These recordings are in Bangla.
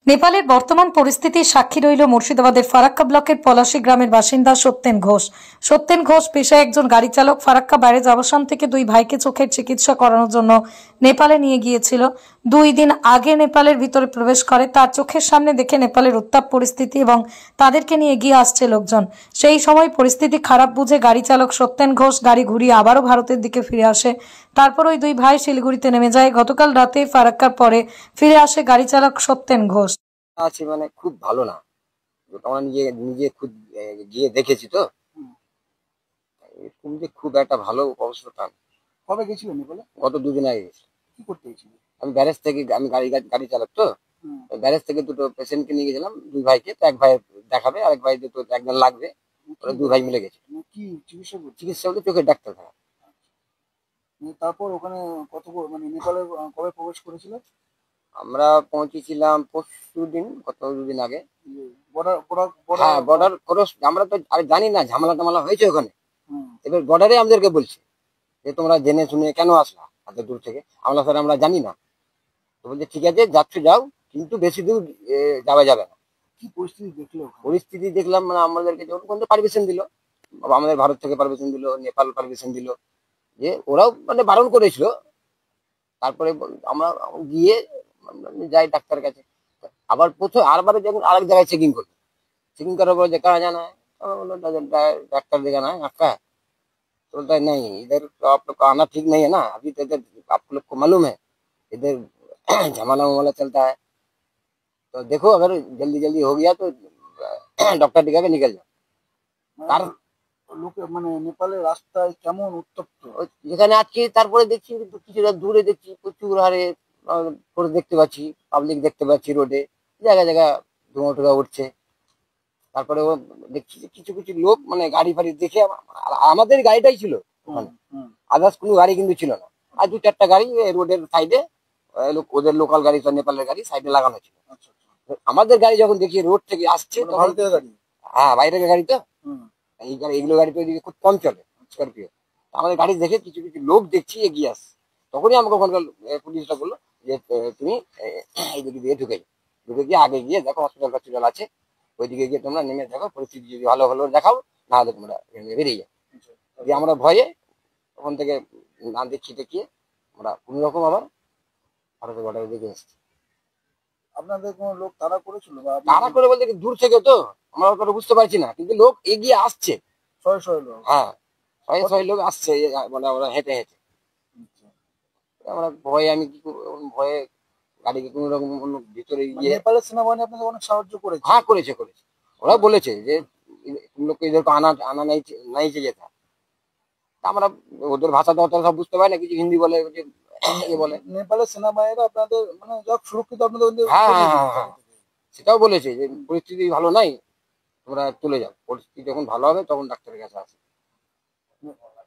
নেপালের বর্তমান পরিস্থিতির সাক্ষী রইল মুর্শিদাবাদের ফারাক্কা ব্লকের পলাশী গ্রামের বাসিন্দা সত্যেন ঘোষ। সত্যেন ঘোষ পেশায় একজন গাড়ি চালক। ফারাক্কা ব্যারেজ আবাসন থেকে দুই ভাইকে চোখের চিকিৎসা করানোর জন্য নেপালে নিয়ে গিয়েছিল। 2 দিন আগে নেপালের ভিতরে প্রবেশ করে। তার চোখের সামনে দেখে নেপালের উত্তাপ পরিস্থিতি এবং তাদেরকে নিয়ে এগিয়ে আসছে লোকজন। সেই সময় পরিস্থিতি খারাপ বুঝে গাড়ি চালক সত্যেন ঘোষ গাড়ি ঘুরিয়ে আবারও ভারতের দিকে ফিরে আসে। তারপর ওই দুই ভাই শিলিগুড়িতে নেমে যায়। গতকাল রাতে ফারাক্কার পরে ফিরে আসে গাড়ি চালক সত্যেন ঘোষ। আছে মানে খুব ভালো না, আমরা নিজে নিজে খুব গিয়ে দেখেছি তো, এরকম যে খুব একটা ভালো অবস্থা। কবে গেছিলেন বলে? গত 2 দিন আগে গেছি। কি করতে গেছিলেন? আমি ব্যারেজ থেকে, আমি গাড়ি চালক তো, ব্যারেজ থেকে দুটো পেশেন্টকে নিয়ে গেছিলাম, দুই ভাইকে। তো এক ভাই দেখাবে, আরেক ভাই তো একজন লাগবে, ওরা দুই ভাই মিলে গেছে। কি চিকিৎসা করছে? চিকিৎসা বলতে চোখের ডাক্তার থাকা। তারপর ওখানে কত মানে নেপালে কবে প্রবেশ করেছিল? আমরা পৌঁছেছিলাম পরশু দিন, গত 2 দিন আগে। বর্ডার হ্যাঁ, বর্ডার ক্রস। আমরা তো আর জানি না ঝামেলা টামেলা হয়েছে ওখানে। এবার বর্ডারে আমাদেরকে বলছে যে তোমরা জেনে শুনে কেন আসলা এত দূর থেকে। আমরা স্যার আমরা জানি না। তো বলছে ঠিক আছে, যাচ্ছ যাও, কিন্তু বেশি দূর যাওয়া যাবে না। কি পরিস্থিতি দেখলো? পরিস্থিতি দেখলাম মানে আমাদেরকে যখন পারমিশন দিল, আমাদের ভারত থেকে পারমিশন দিল, নেপাল পারমিশন দিল, যে ওরাও মানে বারণ করেছিল। তারপরে আমরা গিয়ে যাই ডাক্তারের কাছে। আবার আরবারে যখন আরেক জায়গায় চেকিং করলো, চেকিং করার পর দেখা জানা है। डॉक्टर देखा ना आपका, बोलता है नहीं इधर तो आप लोग का आना ठीक नहीं है ना, अभी तो इधर आप लोग को मालूम है इधर झमाला वमाला चलता है, तो देखो अगर जल्दी जल्दी हो गया तो डॉक्टर दिखा के निकल जाओ। কারণ লোকে মানে নেপালের রাস্তায় কেমন উত্তপ্ত, যেখানে আজকে তারপরে দেখছি কিছুটা দূরে দেখছি প্রচুর হারে করে দেখতে পাচ্ছি, পাবলিক দেখতে পাচ্ছি রোডে জায়গা জায়গা ধোঁয়া টোয়া উঠছে। তারপরে দেখছি যে কিছু কিছু লোক মানে গাড়ি ফাড়ি দেখে, আমাদের গাড়িটাই ছিল ওখানে, আদার্স কোনো গাড়ি কিন্তু ছিল না। আর 2-4টা গাড়ি রোডের সাইডে, ওদের লোকাল গাড়ি, নেপালের গাড়ি সাইডে লাগানো ছিল। আমাদের গাড়ি যখন দেখি রোড থেকে আসছে, ভারতীয় গাড়ি। হ্যাঁ, বাইরের গাড়ি তো, এইগুলো গাড়ি তো ওইদিকে খুব কম চলে, স্করপিও। আমাদের গাড়ি দেখে কিছু কিছু লোক দেখছি এগিয়ে আসছে। তখনই আমাকে ওখানকার পুলিশটা বললো যে তুমি এইদিকে দিয়ে ঢুকে গিয়ে আগে গিয়ে দেখো হসপিটাল টসপিটাল আছে, ওইদিকে গিয়ে তোমরা নেমে দেখো, পরিস্থিতি যদি ভালো হলো দেখাও, না হলে তোমরা বেরিয়ে যাও। দিয়ে আমরা ভয়ে ওখান থেকে না দেখিয়ে দেখিয়ে আমরা কোন রকম আবার ভারতের বর্ডারের দিকে এসেছি। আপনাদের কোন লোক তাড়া করেছিল? তাড়া করে বলতে কি, দূর থেকে তো আমরা ওটা বুঝতে পারছি না, কিন্তু লোক এগিয়ে আসছে, শয়ে শয়ে লোক। হ্যাঁ, শয়ে শয়ে লোক আসছে, মানে ওরা হেঁটে হেঁটে। আমরা ভয়ে, আমি কি ভয়ে গাড়িকে কোন রকম ভিতরে গিয়ে। নেপালের সেনাবাহিনী আপনাদের অনেক সাহায্য করেছে? হ্যাঁ, করেছে। ওরা বলেছে যে লোককে ইধর আনা আনা নাই चाहिए था। আমরা ওদের ভাষা তো অত সব বুঝতে পারি না, কিছু হিন্দি বলে, বলে। নেপালের সেনাবাহিনীরা আপনাদের মানে যা সুরক্ষিত আপনাদের। হ্যাঁ, সেটাও বলেছে যে পরিস্থিতি ভালো নাই, তোমরা চলে যাও, পরিস্থিতি যখন ভালো হবে তখন ডাক্তারের কাছে আসে।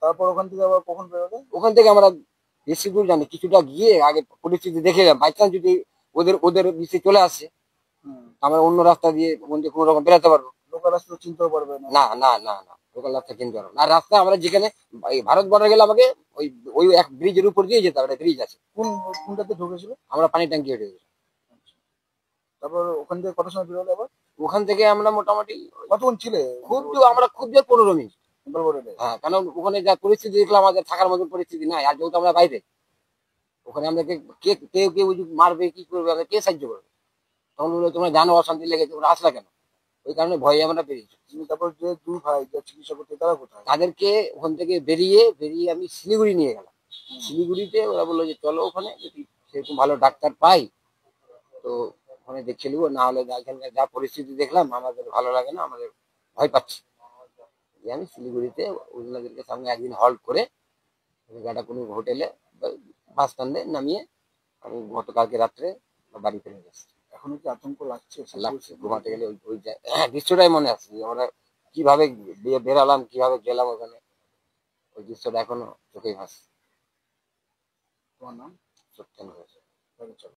তারপর ওখান থেকে আবার কখন বেরোবে? ওখান থেকে আমরা বেশি দূর জানি, কিছুটা গিয়ে আগে পরিস্থিতি দেখে বাই চান্স যদি ওদের ওদের বিষয়ে চলে আসে, আমরা অন্য রাস্তা দিয়ে ওখান থেকে কোনো রকম বেরোতে পারবো। লোকাল রাস্তা চিনতেও পারবে না? না না না না, লোকাল রাস্তা চিনতে পারবো না। আর রাস্তা আমরা যেখানে ভারত বর্ডার গেলে আমাকে ওই ওই এক ব্রিজের উপর দিয়ে যেতে হবে, ব্রিজ আছে। কোনটাতে ঢুকেছিল? আমরা পানি ট্যাঙ্কি হয়ে গেছি। তারপর ওখান থেকে কত সময় বেরোলে আবার? ওখান থেকে আমরা মোটামুটি কতক্ষণ ছিলে? আমরা খুব জোর 15 মিনিট। বলবো। হ্যাঁ, কারণ ওখানে যা পরিস্থিতি দেখলাম, আমাদের থাকার মতন পরিস্থিতি নাই। আর যেহেতু আমরা বাইরে, ওখানে আমাদেরকে কেউ কেউ মারবে, কি করবে, কে সাহায্য করবে? তখন বললো তোমরা জানো অশান্তি লেগেছে, ওরা আসলা কেন? ওই কারণে ভয়ে আমরা বেরিয়েছি। তারপর যে দুই ভাই যা চিকিৎসা করতে, তারা কোথায়? তাদেরকে ওখান থেকে বেরিয়ে আমি শিলিগুড়ি নিয়ে গেলাম। শিলিগুড়িতে ওরা বললো যে চলো, ওখানে যদি সেরকম ভালো ডাক্তার পাই তো ওখানে দেখিয়ে নেবো, না হলে এখানকার যা পরিস্থিতি দেখলাম আমাদের ভালো লাগে না, আমাদের ভয় পাচ্ছি। আমি শিলিগুড়িতে ওনাদেরকে সামনে একদিন হল্ট করে গাটা কোনো হোটেলে বাস স্ট্যান্ডে নামিয়ে আমি গতকালকে রাত্রে বাড়ি ফিরে গেছি। এখনো কি আতঙ্ক লাগছে? লাগছে, ঘুমাতে গেলে ওই দৃশ্যটাই মনে আসছে, আমরা কিভাবে বেরালাম, কিভাবে গেলাম ওখানে, ওই দৃশ্যটা এখনো চোখেই ভাসছে। তোমার নাম? সত্যেন ঘোষ।